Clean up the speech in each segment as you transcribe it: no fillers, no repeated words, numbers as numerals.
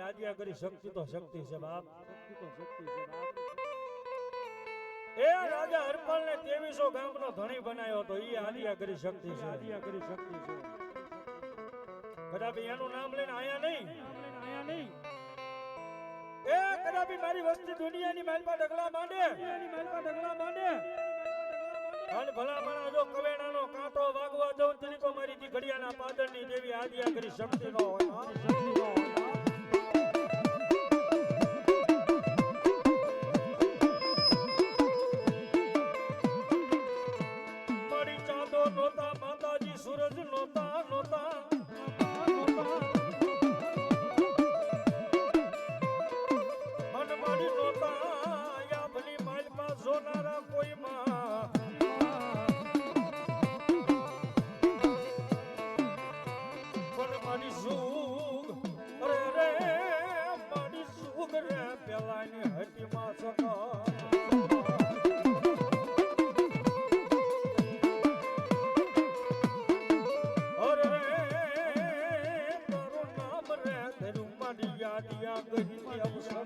આદ્યા કરી શક્તિ તો શક્તિ છે બાપ, એ રાજા હરપાલ ને 2300 ગામનો ધણી બનાવ્યો તો ઈ આદ્યા કરી શક્તિ છે, આદ્યા કરી શક્તિ છે. કદાપી એનું નામ લઈને આયા નહીં, એ કદાપી મારી વસ્તી દુનિયાની માલપા ઢગલા માંડે, અને ભલા માણા જો કવેણાનો કાંટો વાગવા દઉં તેની તો મારી દી ઘડિયાના પાદરની દેવી આદ્યા કરી શક્તિ નો હોય, મારી ચાંદો નોતા માતાજી સૂરજ નોતા મનમાડી નોતા યાભલી માલપા જોનારા કોઈ માં પેલાની હટીમાં સકા અરે તારું નામ રે તેરું મારી યાદિયા ગઈ અવસર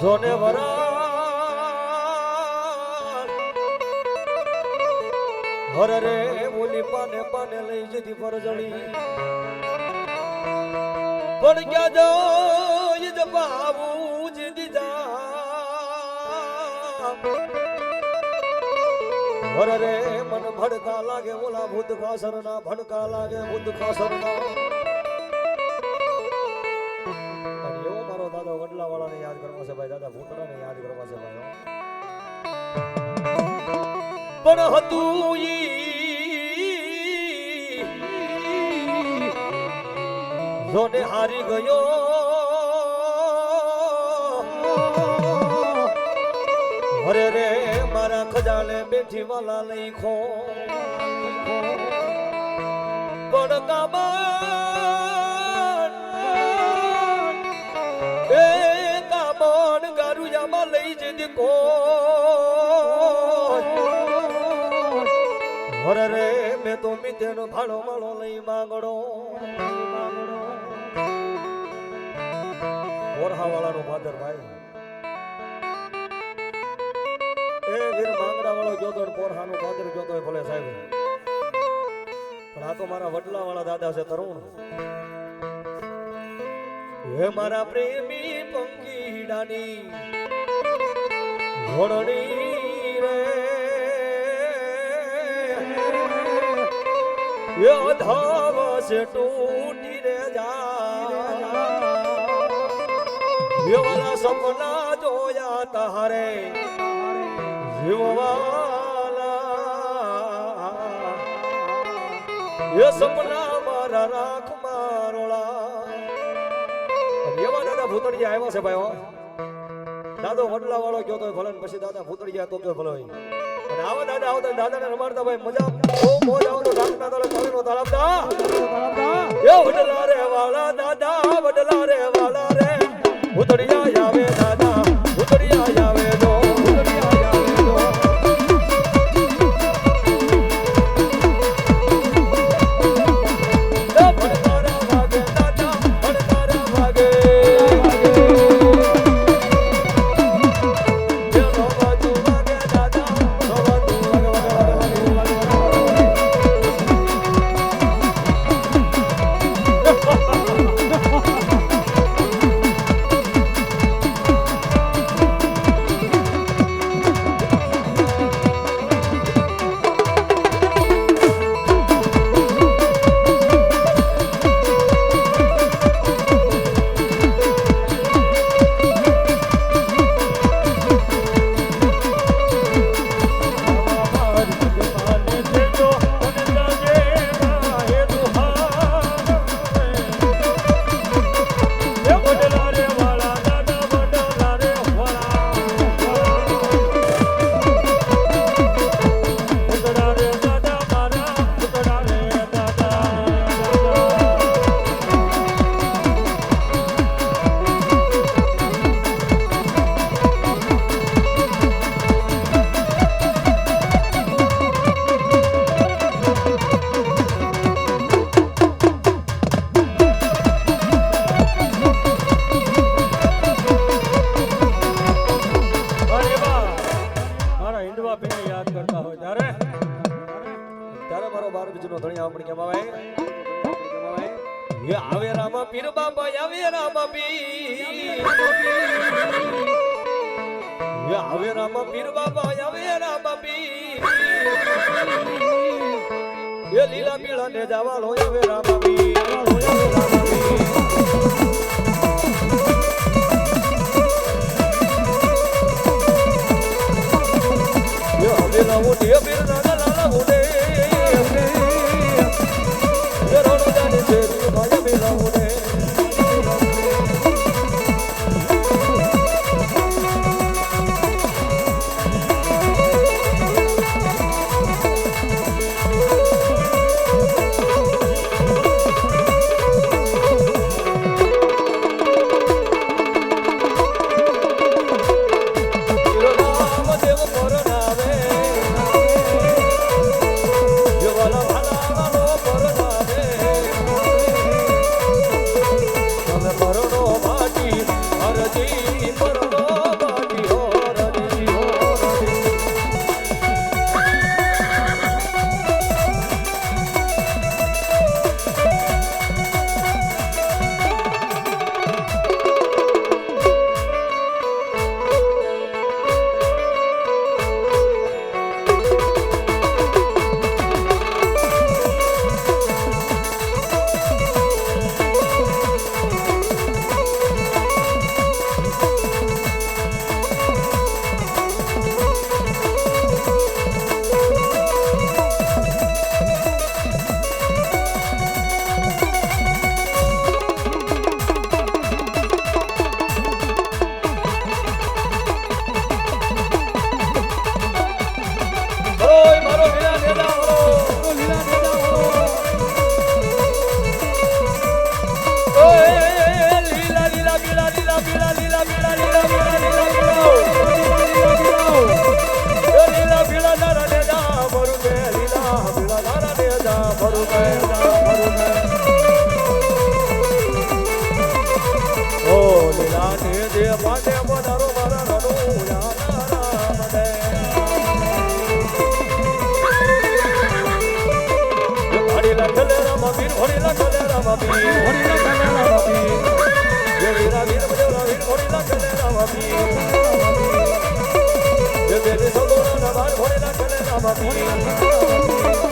જોને વરા હર રે બોલી પાને પાને લઈ જતી ફરજળી પણ ક્યાં જોઈ જ બાબુ જ દીધા હર રે મન ભડકા લાગે ઓલા ભૂત ખાસરના ભડકા લાગે ભૂત ખાસરના દાદા વડલા વાળાને યાદ કરવા છે ભાઈ દાદા ભૂતડાને યાદ કરવા છે ભાઈ પણ હતું જોને હારી ગયો અરે રે મારા ખજાને બેઠી વાલા લઈ ખો પણ કાબા લઈ જતી કો હર રે મેં તો મિત્રનો ભાડો માળો લઈ માંગડો ઓરહા વાળાનો ફાધર ભાઈ એ વીર માંગડા વાળો જોતો પોરહાનું ફાધર જોતો ભલે સાહેબ પણ આ તો મારા વડલા વાળા દાદા છે તરુણ હે મારા પ્રેમી પંખીડાની ઘોડણી રે યો ધાવસ તૂટી રે જા યવલા સપના જોયા તારે જીવવાલા યે સપના મારા રાખ મારોળા એવા દાદા ભૂતળિયા આવ્યા છે ભાઈ દાદો વડલા વાળો ગયો તો ભલે પછી દાદા ભૂતળિયા તો ભલો અને આવા દાદા આવતા દાદાને રમાડતા ભાઈ મજા બહુ મોજ આવતો ડાકના તળે પાણીનો તળાવતા એ વડલા રે વાળા દાદા વડલા રે વાળા રે ભૂતળિયા આવે દાદા ભૂતળિયા આવે જો ભૂતળિયા આવે જો આવે રામા પીર બાબા આવે રામા પીર આવે રામા પીર બાબા આવે રામા પીર એ લીલા પીળા ને જાવાલો આવે રામા પીર આવે લાવો દે પીર ના લાલા હોડે રોડો જાને છે ભાઈ મેલા હોડે લીલા લીલા પીળા લીલા પીળા લીલા પીળા લીલા પીળા લીલા પીળા નારા ને જા ભરું મે લીલા પીળા નારા ને જા ભરું મે ઓ લીલા ને જે પાને બનારો મારા રણુ યાના રામ દે ઘોડી લખલે રામ વીર ઘોડી લખલે રામ વીર ઘોડી લખલે રામ વીર જે વીરા વીર બજોરા વીર ઘોડી લખલે રામ વીર જે બેલે સદોરા ના બાર ઘોડી લખલે રામ વીર